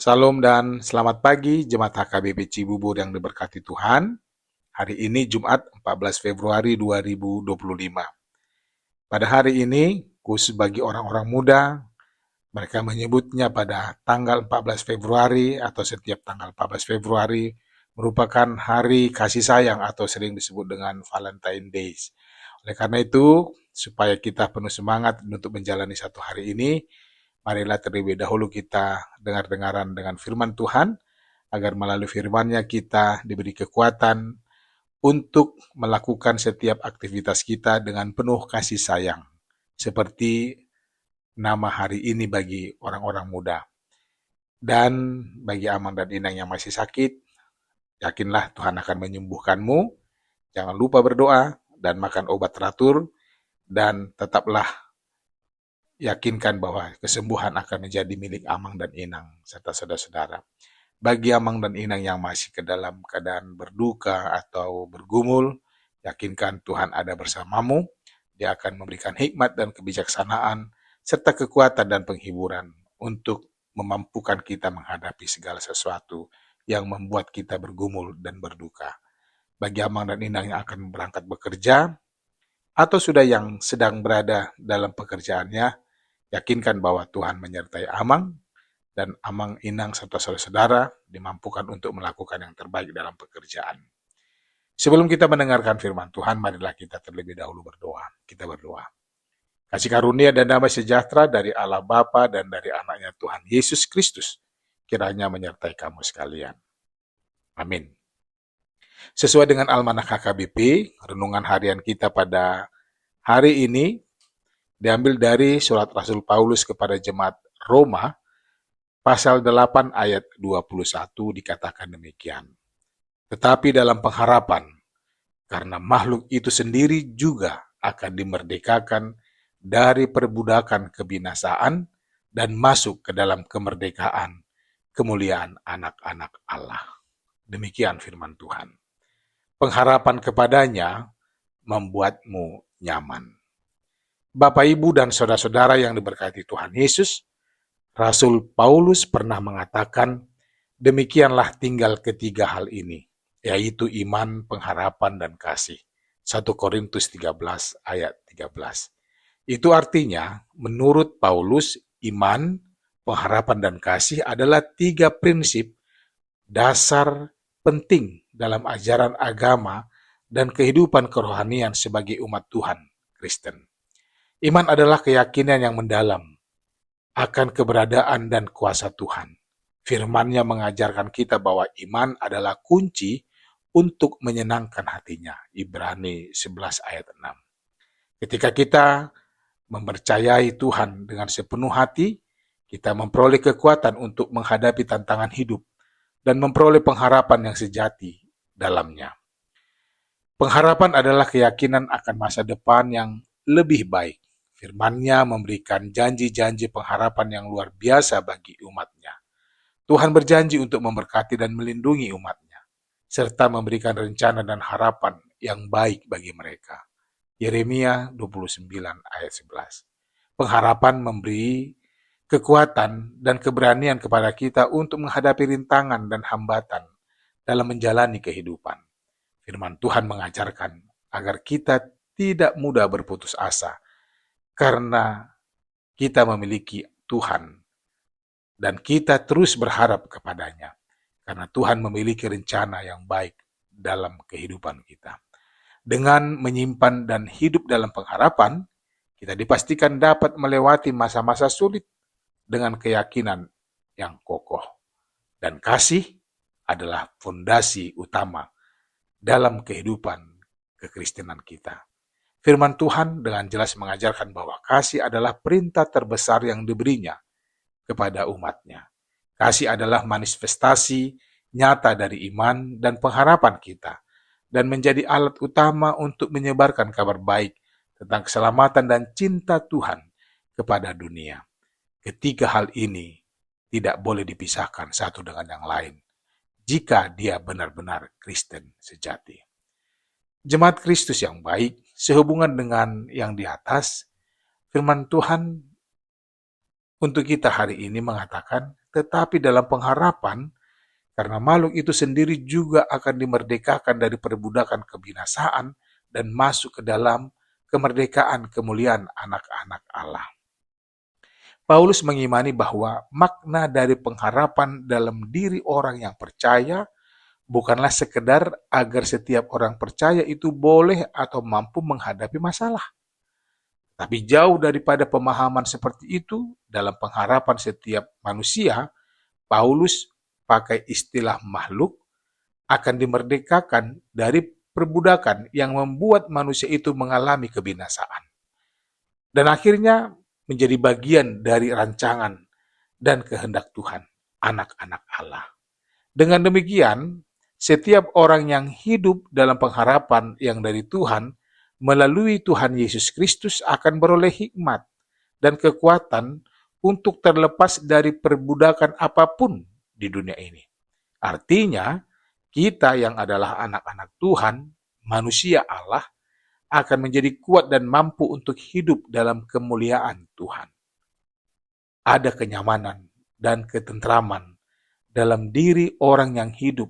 Salam dan selamat pagi Jemaat HKBP Cibubur yang diberkati Tuhan. Hari ini Jumat 14 Februari 2025. Pada hari ini, khusus bagi orang-orang muda, mereka menyebutnya pada tanggal 14 Februari atau setiap tanggal 14 Februari merupakan hari kasih sayang atau sering disebut dengan Valentine Days. Oleh karena itu, supaya kita penuh semangat untuk menjalani satu hari ini, marilah terlebih dahulu kita dengar-dengaran dengan firman Tuhan, agar melalui firman-Nya kita diberi kekuatan untuk melakukan setiap aktivitas kita dengan penuh kasih sayang. Seperti nama hari ini bagi orang-orang muda. Dan bagi Amang dan Inang yang masih sakit, yakinlah Tuhan akan menyembuhkanmu. Jangan lupa berdoa dan makan obat teratur, dan tetaplah yakinkan bahwa kesembuhan akan menjadi milik Amang dan Inang serta saudara-saudara. Bagi Amang dan Inang yang masih ke dalam keadaan berduka atau bergumul, yakinkan Tuhan ada bersamamu. Dia akan memberikan hikmat dan kebijaksanaan serta kekuatan dan penghiburan untuk memampukan kita menghadapi segala sesuatu yang membuat kita bergumul dan berduka. Bagi Amang dan Inang yang akan berangkat bekerja atau sudah yang sedang berada dalam pekerjaannya, yakinkan bahwa Tuhan menyertai Amang, dan Amang, Inang, serta saudara-saudara dimampukan untuk melakukan yang terbaik dalam pekerjaan. Sebelum kita mendengarkan firman Tuhan, marilah kita terlebih dahulu berdoa. Kita berdoa. Kasih karunia dan damai sejahtera dari Allah Bapa dan dari anaknya Tuhan Yesus Kristus kiranya menyertai kamu sekalian. Amin. Sesuai dengan Almanak HKBP, renungan harian kita pada hari ini diambil dari surat Rasul Paulus kepada jemaat Roma, pasal 8 ayat 21 dikatakan demikian. Tetapi dalam pengharapan, karena makhluk itu sendiri juga akan dimerdekakan dari perbudakan kebinasaan dan masuk ke dalam kemerdekaan kemuliaan anak-anak Allah. Demikian firman Tuhan. Pengharapan kepadanya membuatmu nyaman. Bapak, Ibu, dan saudara-saudara yang diberkati Tuhan Yesus, Rasul Paulus pernah mengatakan, demikianlah tinggal ketiga hal ini, yaitu iman, pengharapan, dan kasih. 1 Korintus 13 ayat 13. Itu artinya, menurut Paulus, iman, pengharapan, dan kasih adalah tiga prinsip dasar penting dalam ajaran agama dan kehidupan kerohanian sebagai umat Tuhan Kristen. Iman adalah keyakinan yang mendalam akan keberadaan dan kuasa Tuhan. Firman-Nya mengajarkan kita bahwa iman adalah kunci untuk menyenangkan hatinya. Ibrani 11 ayat 6. Ketika kita mempercayai Tuhan dengan sepenuh hati, kita memperoleh kekuatan untuk menghadapi tantangan hidup dan memperoleh pengharapan yang sejati dalamnya. Pengharapan adalah keyakinan akan masa depan yang lebih baik. Firman-Nya memberikan janji-janji pengharapan yang luar biasa bagi umat-Nya. Tuhan berjanji untuk memberkati dan melindungi umat-Nya, serta memberikan rencana dan harapan yang baik bagi mereka. Yeremia 29 ayat 11. Pengharapan memberi kekuatan dan keberanian kepada kita untuk menghadapi rintangan dan hambatan dalam menjalani kehidupan. Firman Tuhan mengajarkan agar kita tidak mudah berputus asa, karena kita memiliki Tuhan dan kita terus berharap kepadanya, karena Tuhan memiliki rencana yang baik dalam kehidupan kita. Dengan menyimpan dan hidup dalam pengharapan, kita dipastikan dapat melewati masa-masa sulit dengan keyakinan yang kokoh. Dan kasih adalah fondasi utama dalam kehidupan kekristenan kita. Firman Tuhan dengan jelas mengajarkan bahwa kasih adalah perintah terbesar yang diberinya kepada umat-Nya. Kasih adalah manifestasi nyata dari iman dan pengharapan kita, dan menjadi alat utama untuk menyebarkan kabar baik tentang keselamatan dan cinta Tuhan kepada dunia. Ketiga hal ini tidak boleh dipisahkan satu dengan yang lain, jika dia benar-benar Kristen sejati. Jemaat Kristus yang baik, sehubungan dengan yang di atas, firman Tuhan untuk kita hari ini mengatakan, tetapi dalam pengharapan, karena makhluk itu sendiri juga akan dimerdekakan dari perbudakan kebinasaan dan masuk ke dalam kemerdekaan kemuliaan anak-anak Allah. Paulus mengimani bahwa makna dari pengharapan dalam diri orang yang percaya bukanlah sekedar agar setiap orang percaya itu boleh atau mampu menghadapi masalah. Tapi jauh daripada pemahaman seperti itu, dalam pengharapan setiap manusia, Paulus pakai istilah makhluk akan dimerdekakan dari perbudakan yang membuat manusia itu mengalami kebinasaan. Dan akhirnya menjadi bagian dari rancangan dan kehendak Tuhan, anak-anak Allah. Dengan demikian, setiap orang yang hidup dalam pengharapan yang dari Tuhan, melalui Tuhan Yesus Kristus akan beroleh hikmat dan kekuatan untuk terlepas dari perbudakan apapun di dunia ini. Artinya, kita yang adalah anak-anak Tuhan, manusia Allah, akan menjadi kuat dan mampu untuk hidup dalam kemuliaan Tuhan. Ada kenyamanan dan ketentraman dalam diri orang yang hidup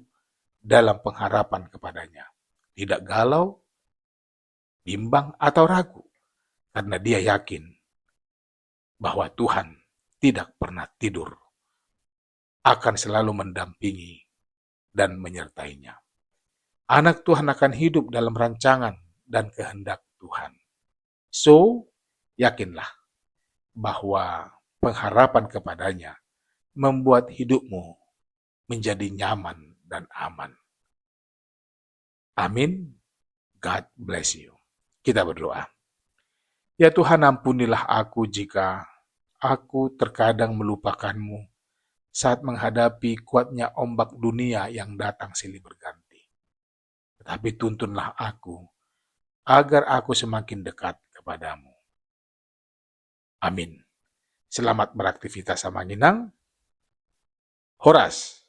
dalam pengharapan kepadanya. Tidak galau, bimbang, atau ragu, karena dia yakin bahwa Tuhan tidak pernah tidur, akan selalu mendampingi dan menyertainya. Anak Tuhan akan hidup dalam rancangan dan kehendak Tuhan. So, yakinlah bahwa pengharapan kepadanya membuat hidupmu menjadi nyaman dan aman. Amin. God bless you. Kita berdoa. Ya Tuhan, ampunilah aku jika aku terkadang melupakan-Mu saat menghadapi kuatnya ombak dunia yang datang silih berganti. Tetapi tuntunlah aku agar aku semakin dekat kepadamu. Amin. Selamat beraktivitas sama Nginang. Horas.